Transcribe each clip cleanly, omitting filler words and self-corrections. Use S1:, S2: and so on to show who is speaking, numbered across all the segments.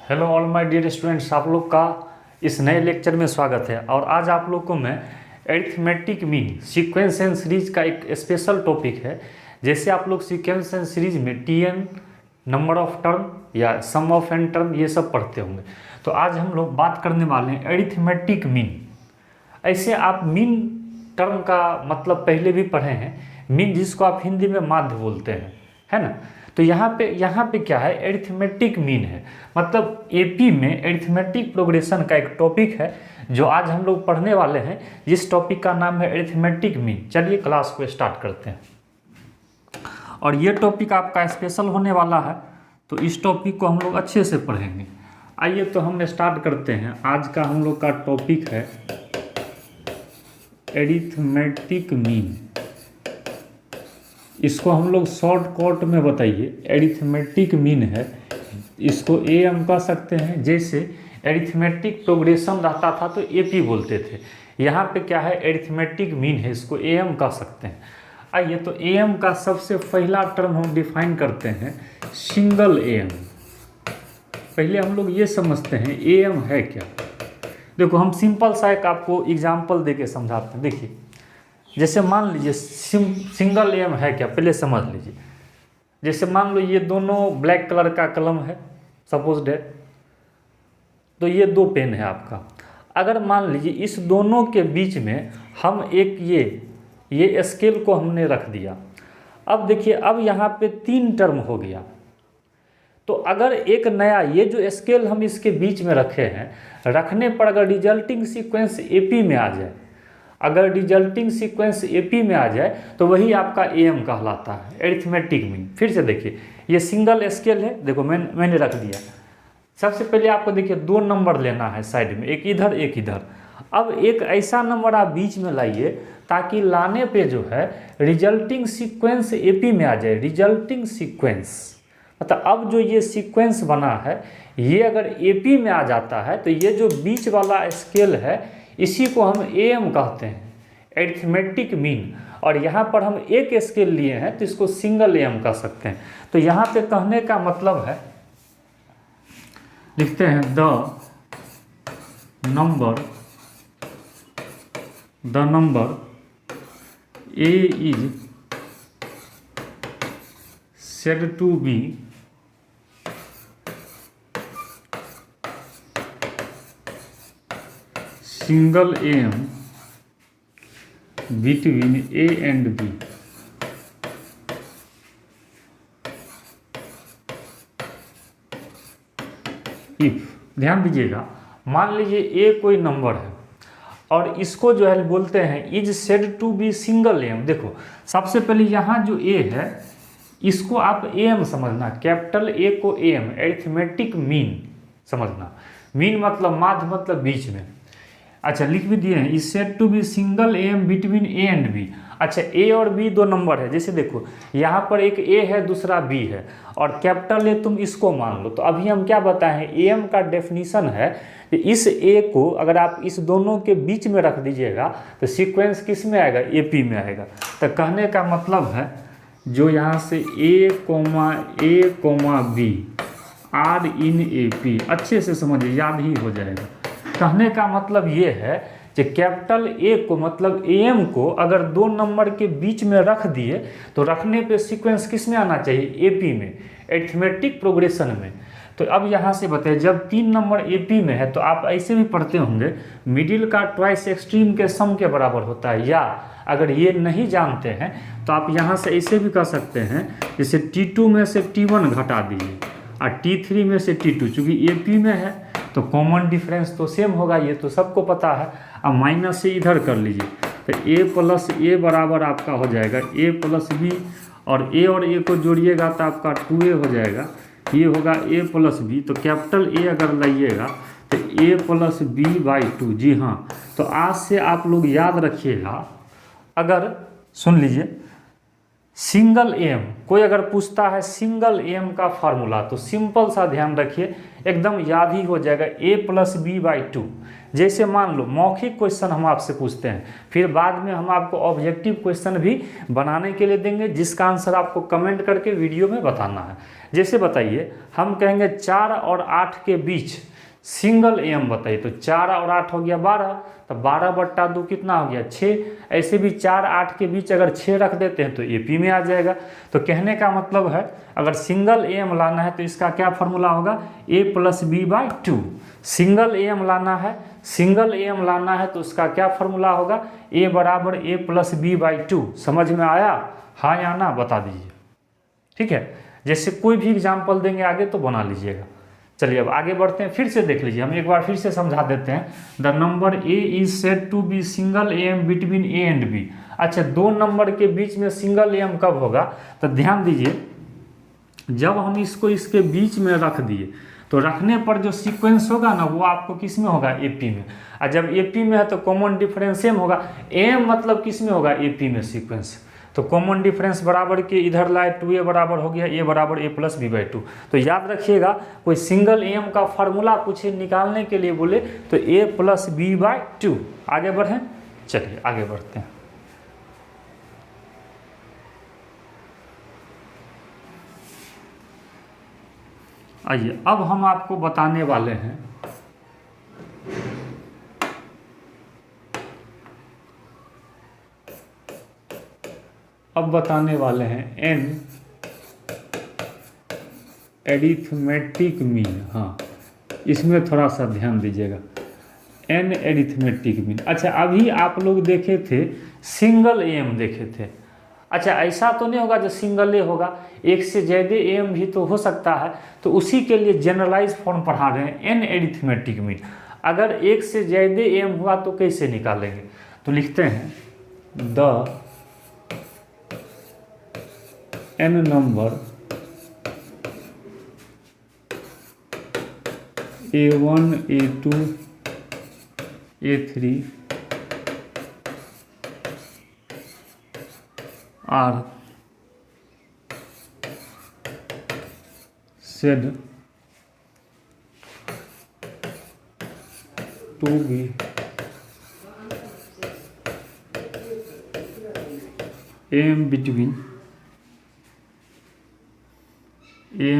S1: Hello all my dear students, आप लोग का इस नए लेक्चर में स्वागत है। और आज आप लोग को मैं arithmetic mean sequence and series का एक स्पेशल टॉपिक है। जैसे आप लोग सीक्वेंस एंड सीरीज में टीएन, नंबर ऑफ टर्म या सम ऑफ एन टर्म ये सब पढ़ते होंगे, तो आज हम लोग बात करने वाले हैं अरिथमेटिक मीन। ऐसे आप मीन टर्म का मतलब पहले भी पढ़े हैं, मीन जिसको आप हिंदी में माध्य बोलते हैं, है ना। तो यहाँ पे क्या है, अरिथमेटिक मीन है। मतलब एपी में अरिथमेटिक प्रोग्रेशन का एक टॉपिक है जो आज हम लोग पढ़ने वाले हैं, जिस टॉपिक का नाम है अरिथमेटिक मीन। चलिए क्लास को स्टार्ट करते हैं। और ये टॉपिक आपका स्पेशल होने वाला है, तो इस टॉपिक को हम लोग अच्छे से पढ़ेंगे। आइए तो हम स्टार्ट करते हैं। आज का हम लोग का टॉपिक है अरिथमेटिक मीन। इसको हम लोग शॉर्टकट में बताइए, अरिथमेटिक मीन है, इसको एएम कह सकते हैं। जैसे अरिथमेटिक प्रोग्रेशन रहता था तो एपी बोलते थे, यहाँ पे क्या है अरिथमेटिक मीन है, इसको एएम कह सकते हैं। आइए तो एएम का सबसे पहला टर्म हम डिफाइन करते हैं, सिंगल एएम। पहले हम लोग ये समझते हैं एएम है क्या। देखो हम सिंपल सा एक आपको एग्जाम्पल दे के समझाते हैं। देखिए जैसे मान लीजिए सिंगल एम है क्या, पहले समझ लीजिए। जैसे मान लो ये दोनों ब्लैक कलर का कलम है, सपोज्ड है, तो ये दो पेन है आपका। अगर मान लीजिए इस दोनों के बीच में हम एक ये स्केल को हमने रख दिया। अब देखिए अब यहाँ पे 3 टर्म हो गया। तो अगर एक नया ये जो स्केल हम इसके बीच में रखे हैं, रखने पर अगर रिजल्टिंग सीक्वेंस एपी में आ जाए, अगर रिजल्टिंग सीक्वेंस एपी में आ जाए तो वही आपका एएम कहलाता है, अरिथमेटिक मीन। फिर से देखिए ये सिंगल स्केल है, देखो मैंने रख दिया। सबसे पहले आपको देखिए 2 नंबर लेना है साइड में, एक इधर एक इधर। अब एक ऐसा नंबर आप बीच में लाइए ताकि लाने पे जो है रिजल्टिंग सीक्वेंस एपी में आ जाए। रिजल्टिंग सीक्वेंस मतलब अब जो ये सीक्वेंस बना है ये अगर एपी में आ जाता है तो ये जो बीच वाला स्केल है इसी को हम एएम कहते हैं, अरिथमेटिक मीन। और यहाँ पर हम एक स्केल लिए हैं तो इसको सिंगल एएम कह सकते हैं। तो यहाँ पे कहने का मतलब है, लिखते हैं the number A is said to be single aim between A and B। If ध्यान दीजिएगा, मान लीजिए ए कोई नंबर है और इसको जो है बोलते हैं is said to be single m. देखो सबसे पहले यहाँ जो ए है इसको आप एम समझना, कैपिटल ए को एम, अरिथमेटिक मीन समझना। मीन मतलब माध्य मतलब बीच में। अच्छा लिख भी दिए हैं, is said to be single m between a and b. अच्छा ए और बी 2 नंबर है, जैसे देखो यहाँ पर एक ए है दूसरा बी है और कैपिटल ए तुम इसको मान लो। तो अभी हम क्या बताएं, एम का डेफिनीशन है कि इस ए को अगर आप इस दोनों के बीच में रख दीजिएगा तो सीक्वेंस किस में आएगा, एपी में आएगा। तो कहने का मतलब है जो यहाँ से a comma b are in A P, अच्छे से समझिए याद ही हो जाएगा। कहने का मतलब ये है कि कैपिटल ए को मतलब एम को अगर 2 नंबर के बीच में रख दिए तो रखने पे सीक्वेंस किस में आना चाहिए, एपी में, अरिथमेटिक प्रोग्रेशन में। तो अब यहाँ से बताइए जब 3 नंबर एपी में है तो आप ऐसे भी पढ़ते होंगे मिडिल का ट्वाइस एक्सट्रीम के सम के बराबर होता है। या अगर ये नहीं जानते हैं तो आप यहाँ से ऐसे भी कह सकते हैं, जैसे T2 में से T1 घटा दीजिए और T3 में से T2, चूँकि एपी में है तो कॉमन डिफरेंस तो सेम होगा, ये तो सबको पता है। अब माइनस से इधर कर लीजिए तो a प्लस ए बराबर आपका हो जाएगा a प्लस बी, और a को जोड़िएगा तो आपका 2a हो जाएगा, ये होगा a प्लस बी। तो कैपिटल ए अगर लाइएगा तो a प्लस बी बाई 2। जी हाँ, तो आज से आप लोग याद रखिएगा, अगर सुन लीजिए सिंगल एम, कोई अगर पूछता है सिंगल एम का फार्मूला, तो सिंपल सा ध्यान रखिए, एकदम याद ही हो जाएगा, a+b/2। जैसे मान लो मौखिक क्वेश्चन हम आपसे पूछते हैं, फिर बाद में हम आपको ऑब्जेक्टिव क्वेश्चन भी बनाने के लिए देंगे, जिसका आंसर आपको कमेंट करके वीडियो में बताना है। जैसे बताइए, हम कहेंगे 4 और 8 के बीच सिंगल एम बताइए, तो 4 और 8 हो गया 12, तो 12/2 कितना हो गया 6। ऐसे भी 4-8 के बीच अगर 6 रख देते हैं तो एपी में आ जाएगा। तो कहने का मतलब है, अगर सिंगल एम लाना है तो इसका क्या फार्मूला होगा, a+b/2। सिंगल एम लाना है, सिंगल एम लाना है तो उसका क्या फार्मूला होगा, a = a+b/2। समझ में आया, हाँ या ना बता दीजिए। ठीक है, जैसे कोई भी एग्जाम्पल देंगे आगे तो बना लीजिएगा। चलिए अब आगे बढ़ते हैं, फिर से देख लीजिए, हम एक बार फिर से समझा देते हैं। The number a is said to be single m between a and b। अच्छा, दो नंबर के बीच में सिंगल एम कब होगा, तो ध्यान दीजिए, जब हम इसको इसके बीच में रख दिए तो रखने पर जो सीक्वेंस होगा ना, वो आपको किस में होगा, एपी में। और जब एपी में है तो कॉमन डिफरेंस एम होगा, एम मतलब किस में होगा, एपी में सीक्वेंस। तो कॉमन डिफरेंस बराबर के इधर लाए, 2a बराबर हो गया a = a+b/2। तो याद रखिएगा, कोई सिंगल एम का फार्मूला पूछे निकालने के लिए बोले तो a+b/2। आगे बढ़ें, चलिए आगे बढ़ते हैं। आइए, अब हम आपको बताने वाले हैं n एरिथमेटिक मीन। हाँ, इसमें थोड़ा सा ध्यान दीजिएगा, n एरिथमेटिक मीन। अच्छा, अभी आप लोग देखे थे सिंगल एम देखे थे। अच्छा, ऐसा तो नहीं होगा जो सिंगल ए होगा, एक से ज़्यादा एम भी तो हो सकता है, तो उसी के लिए जनरलाइज फॉर्म पढ़ा रहे हैं, n एरिथमेटिक मीन। अगर एक से ज़्यादा एम हुआ तो कैसे निकालेंगे, तो लिखते हैं the n number a1 a2 a3 are said to be m between a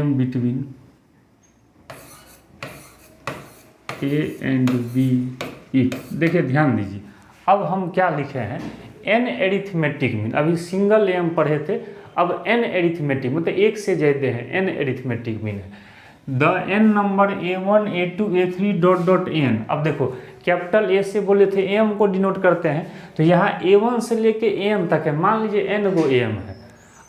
S1: and b if। देखिए ध्यान दीजिए, अब हम क्या लिखे हैं, n एरिथमेटिक मीन। अभी सिंगल एम पढ़े थे, अब n एरिथमेटिक मतलब एक से ज़्यादा है, n एरिथमेटिक मीन है। The n number a1 a2 a3 ... n। अब देखो, कैपिटल ए से बोले थे m को डिनोट करते हैं, तो यहाँ a1 से लेके m तक है। मान लीजिए n गो m है,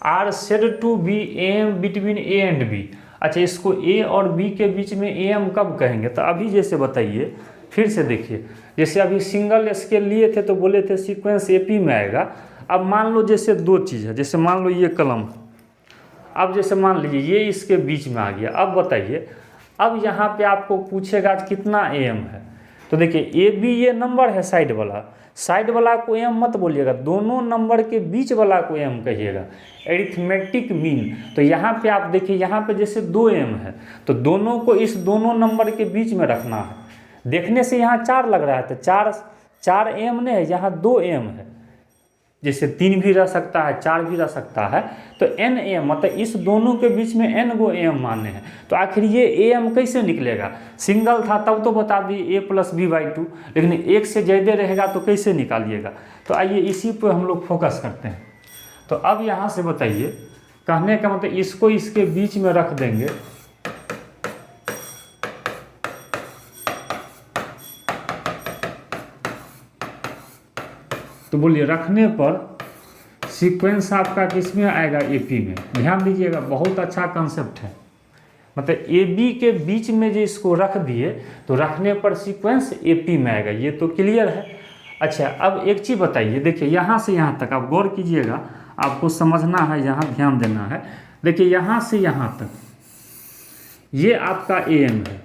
S1: are said to be m between a and b। अच्छा, इसको a और b के बीच में am कब कहेंगे, तो अभी जैसे बताइए, फिर से देखिए, जैसे अभी सिंगल स्केल लिए थे तो बोले थे सीक्वेंस एपी में आएगा। अब मान लो जैसे दो चीज़ है, जैसे मान लो ये कलम, अब जैसे मान लीजिए ये इसके बीच में आ गया। अब बताइए, अब यहाँ पे आपको पूछेगा कितना एम है, तो देखिए ए बी ये नंबर है साइड वाला को एम मत बोलिएगा, दोनों नंबर के बीच वाला को एम कहिएगा, एरिथमेटिक मीन। तो यहाँ पे आप देखिए, यहाँ पे जैसे 2 एम है, तो दोनों को इस दोनों नंबर के बीच में रखना है। देखने से यहाँ 4 लग रहा है, तो 4 एम नहीं है, यहाँ 2 एम है। जैसे 3 भी रह सकता है, 4 भी रह सकता है, तो n एम मतलब इस दोनों के बीच में n गो एम माने हैं। तो आखिर ये एम कैसे निकलेगा, सिंगल था तब तो बता दिए a+b/2, लेकिन एक से ज़्यादा रहेगा तो कैसे निकालिएगा। तो आइए इसी पर हम लोग फोकस करते हैं। तो अब यहाँ से बताइए, कहने का मतलब इसको इसके बीच में रख देंगे, तो बोलिए रखने पर सीक्वेंस आपका किस में आएगा, एपी में। ध्यान दीजिएगा, बहुत अच्छा कंसेप्ट है, मतलब ए बी के बीच में जो इसको रख दिए तो रखने पर सीक्वेंस एपी में आएगा, ये तो क्लियर है। अच्छा, अब एक चीज़ बताइए, देखिए यहाँ से यहाँ तक आप गौर कीजिएगा, आपको समझना है, यहाँ ध्यान देना है। देखिए यहाँ से यहाँ तक ये आपका एम है।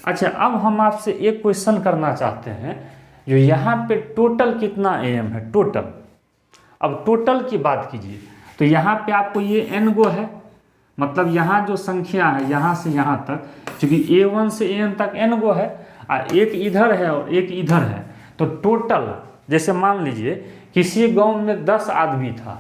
S1: अच्छा, अब हम आपसे एक क्वेश्चन करना चाहते हैं, जो यहाँ पे टोटल कितना एम है, टोटल। अब टोटल की बात कीजिए, तो तो यहाँ पे आपको ये n गो है, मतलब यहाँ जो संख्या है यहाँ से यहाँ तक, क्योंकि A1 से AN तक n गो है, और एक इधर है और एक इधर है, तो टोटल जैसे मान लीजिए किसी गांव में 10 आदमी था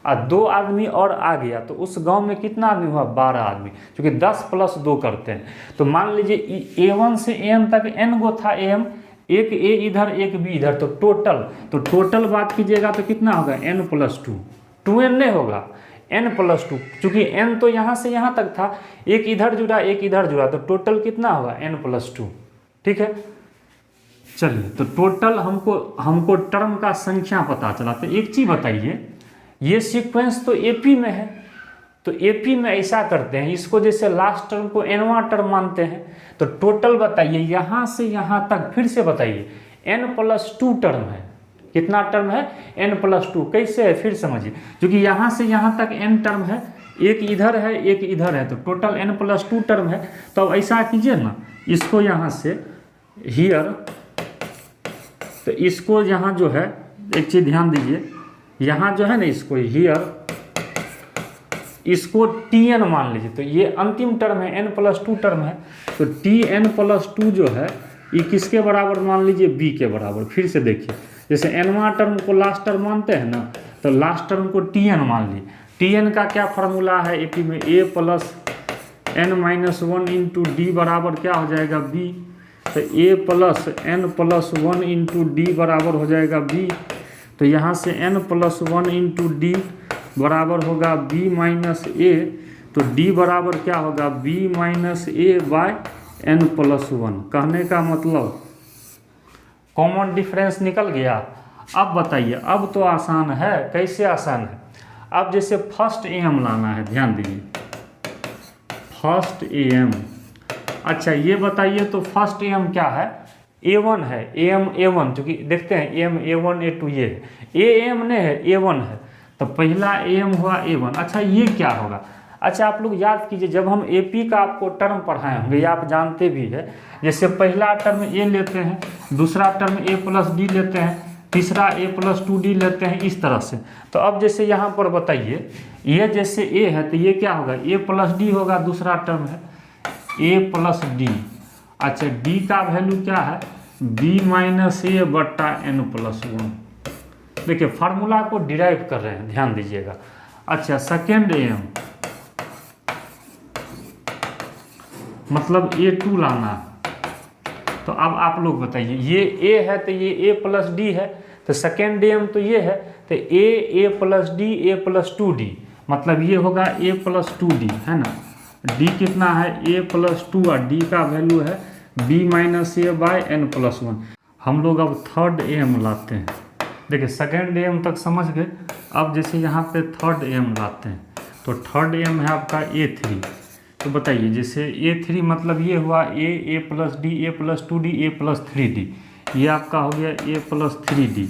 S1: और 2 आदमी और आ गया, तो उस गांव में कितना आदमी हुआ? 12 आदमी, क्योंकि 10 + 2 करते हैं। तो मान लीजिए A1 से AN तक n गो था AM, एक A इधर एक B इधर, तो टोटल बात कीजिएगा तो कितना होगा? n + 2, 2n नहीं होगा, n + 2, क्योंकि n तो यहाँ से यहाँ तक था, एक इधर जुड़ा एक इधर जुड़ा, तो टोटल कितना होगा? n + 2। ठीक है, चलिए, तो टोटल हमको टर्म का संख्या पता चला। तो एक चीज़ बताइए, ये सीक्वेंस तो एपी में है, तो एपी में ऐसा करते हैं, इसको जैसे लास्ट टर्म को nवां टर्म मानते हैं, तो टोटल बताइए यहाँ से यहाँ तक, फिर से बताइए, n + 2 टर्म है। कितना टर्म है? n + 2। कैसे है फिर समझिए, क्योंकि यहाँ से यहाँ तक n टर्म है, एक इधर है एक इधर है, तो टोटल n + 2 टर्म है। तो अब ऐसा कीजिए ना, इसको यहाँ से हियर, तो इसको यहाँ जो है, एक चीज़ ध्यान दीजिए, यहाँ जो है ना, इसको हियर, इसको Tn मान लीजिए, तो ये अंतिम टर्म है, n + 2 टर्म है, तो Tn + 2 जो है ये किसके बराबर मान लीजिए? b के बराबर। फिर से देखिए, जैसे nवां टर्म को लास्ट टर्म मानते हैं ना, तो लास्ट टर्म को Tn मान ली। Tn का क्या फार्मूला है एपी में? a + n - 1 × d बराबर क्या हो जाएगा? b। तो a + n + 1 × d बराबर हो जाएगा b। तो यहाँ से n + 1 × d बराबर होगा b - a, तो d बराबर क्या होगा? b - a/n + 1। कहने का मतलब कॉमन डिफरेंस निकल गया। अब बताइए, अब तो आसान है। कैसे आसान है? अब जैसे फर्स्ट AM लाना है, ध्यान दीजिए, फर्स्ट AM। अच्छा ये बताइए, तो फर्स्ट AM क्या है? A1 है, AM A1, क्योंकि देखते हैं AM A1 A2 ये है, AM नहीं है, A1 है, तो पहला AM हुआ A1। अच्छा ये क्या होगा? अच्छा आप लोग याद कीजिए, जब हम AP का आपको टर्म पढ़ाए होंगे, ये आप जानते भी है, जैसे पहला टर्म A लेते हैं, दूसरा टर्म A + D लेते हैं, तीसरा A + 2D लेते हैं, इस तरह से। तो अब जैसे यहाँ पर बताइए, ये जैसे A है तो ये क्या होगा? A + D होगा, दूसरा टर्म है A + D। अच्छा D का वैल्यू क्या है? b - a/n + 1। देखिए फार्मूला को डिराइव कर रहे हैं, ध्यान दीजिएगा। अच्छा सेकेंड AM मतलब A2 लाना है, तो अब आप लोग बताइए, ये A है तो ये A + D है, तो सेकेंड AM तो ये है, तो A + D A + 2D, मतलब ये होगा A + 2D है ना। D कितना है? A + 2 और D का वैल्यू है b - a/n + 1। हम लोग अब थर्ड AM लाते हैं। देखिए सेकेंड AM तक समझ गए। अब जैसे यहाँ पे थर्ड AM लाते हैं, तो थर्ड AM है आपका A3। तो बताइए, जैसे A3 मतलब ये हुआ A + D A + 2D A + 3D, ये आपका हो गया A + 3D,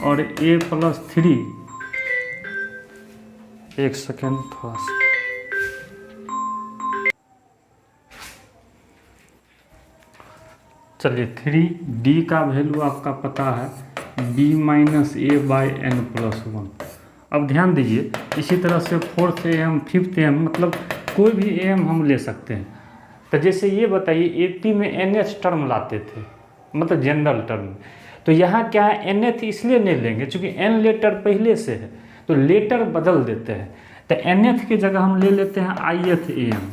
S1: और A + 3, एक सेकेंड थोड़ा सा, चलिए 3D का वैल्यू आपका पता है b - a/n + 1। अब ध्यान दीजिए, इसी तरह से फोर्थ AM फिफ्थ AM, मतलब कोई भी AM हम ले सकते हैं। तो जैसे ये बताइए, AP में NH टर्म लाते थे, मतलब जनरल टर्म, तो यहाँ क्या है? NH इसलिए नहीं लेंगे क्योंकि N लेटर पहले से है, तो लेटर बदल देते हैं। तो NH की जगह हम ले लेते हैं ith AM।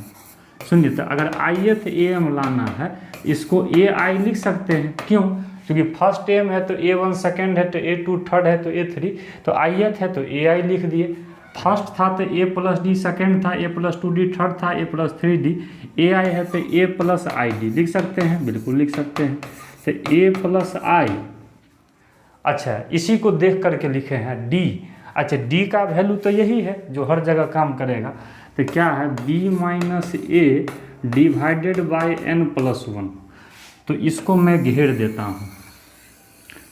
S1: सुनिए, तो अगर ith AM लाना है, इसको AI लिख सकते हैं। क्यों? क्योंकि फर्स्ट AM है तो A1, सेकेंड है तो A2, थर्ड है तो A3, तो ith है तो AI लिख दिए। फर्स्ट था तो A + D, सेकेंड था A + 2D, थर्ड था A + 3D, AI है तो A + ID लिख सकते हैं, बिल्कुल लिख सकते हैं। तो A + I, अच्छा इसी को देख करके लिखे हैं D। अच्छा D का वैल्यू तो यही है जो हर जगह काम करेगा, तो क्या है? b - a/n + 1। तो इसको मैं घेर देता हूँ।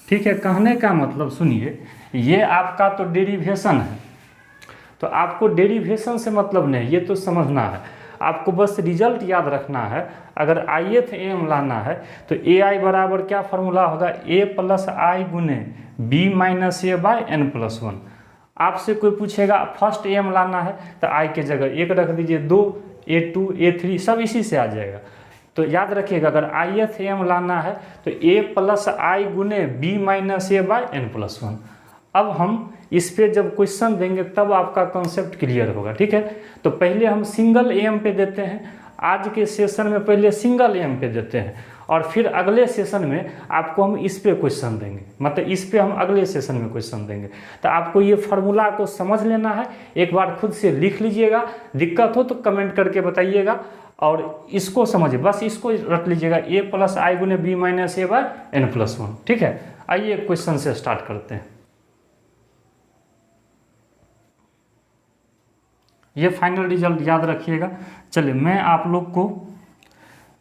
S1: ठीक है, कहने का मतलब सुनिए, ये आपका तो डेरिवेशन है, तो आपको डेरिवेशन से मतलब नहीं, ये तो समझना है, आपको बस रिजल्ट याद रखना है। अगर ith AM लाना है तो AI बराबर क्या फार्मूला होगा? A + I × b - a/n + 1। आपसे कोई पूछेगा फर्स्ट एम लाना है तो आई के जगह 1 रख दीजिए, 2 A2 A3 सब इसी से आ जाएगा। तो याद रखिएगा अगर ith एम लाना है तो a प्लस आई गुने b माइनस ए बाय n+1। अब हम इस पे जब क्वेश्चन देंगे तब आपका कॉन्सेप्ट क्लियर होगा, ठीक है। तो पहले हम सिंगल एम पे देते हैं, आज के सेशन में पहले सिंगल एम पे देते हैं और फिर अगले सेशन में आपको हम इस पे क्वेश्चन देंगे, मतलब इस पे हम अगले सेशन में क्वेश्चन देंगे। तो आपको ये फार्मूला को समझ लेना है, एक बार खुद से लिख लीजिएगा, दिक्कत हो तो कमेंट करके बताइएगा और इसको समझिए, बस इसको रट लीजिएगा a प्लस आई गुने b माइनस ए बाय n+1, ठीक है। आइए क्वेश्चन से स्टार्ट करते हैं। ये फाइनल रिजल्ट याद रखिएगा। चलिए मैं आप लोग को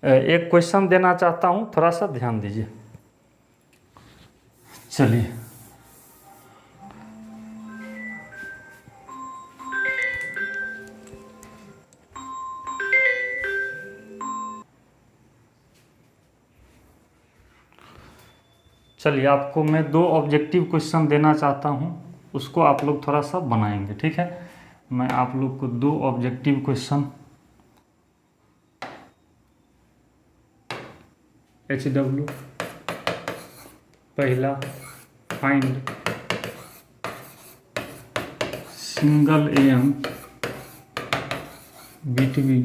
S1: एक क्वेश्चन देना चाहता हूँ, थोड़ा सा ध्यान दीजिए। चलिए आपको मैं 2 ऑब्जेक्टिव क्वेश्चन देना चाहता हूँ, उसको आप लोग थोड़ा सा बनाएंगे, ठीक है। मैं आप लोग को 2 ऑब्जेक्टिव क्वेश्चन HW, पहला find single m between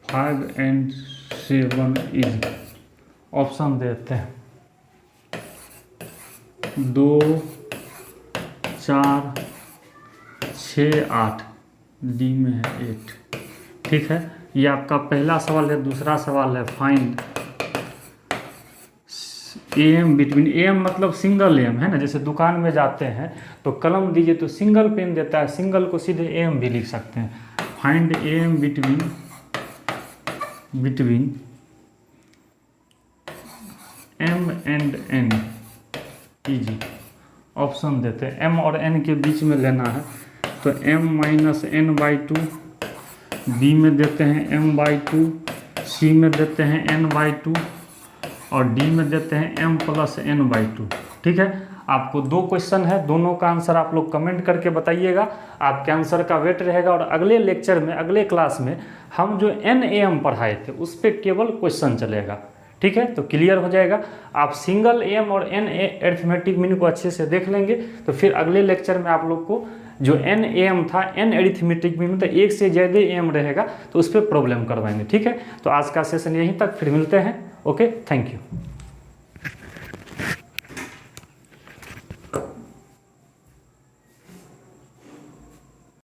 S1: 5 and 7 is, option देते हैं 2, 4, 6, 8, डी में है 8, ठीक है। ये आपका पहला सवाल है। दूसरा सवाल है फाइंड एम बिटवीन, एम मतलब सिंगल एम है ना, जैसे दुकान में जाते हैं तो कलम दीजिए तो सिंगल पेन देता है, सिंगल को सीधे एम भी लिख सकते हैं। Find m between m and n is, option देते हैं m और n के बीच में लेना है तो m minus n by 2, b में देते हैं m बाई 2, c में देते हैं n बाई 2 और d में देते हैं m प्लस n बाई 2, ठीक है। आपको 2 क्वेश्चन है, दोनों का आंसर आप लोग कमेंट करके बताइएगा, आपके आंसर का वेट रहेगा। और अगले लेक्चर में, अगले क्लास में हम जो NAM पढ़ाए थे उस पर केवल क्वेश्चन चलेगा, ठीक है। तो क्लियर हो जाएगा। आप सिंगल एम और n अरिथमेटिक मीन को अच्छे से देख लेंगे तो फिर अगले लेक्चर में आप लोग को जो NAM था, n अरिथमेटिक मीन मतलब एक से ज़्यादा एम रहेगा तो उस पर प्रॉब्लम करवाएंगे, ठीक है। तो आज का सेशन यहीं तक, फिर मिलते हैं। Okay, thank you.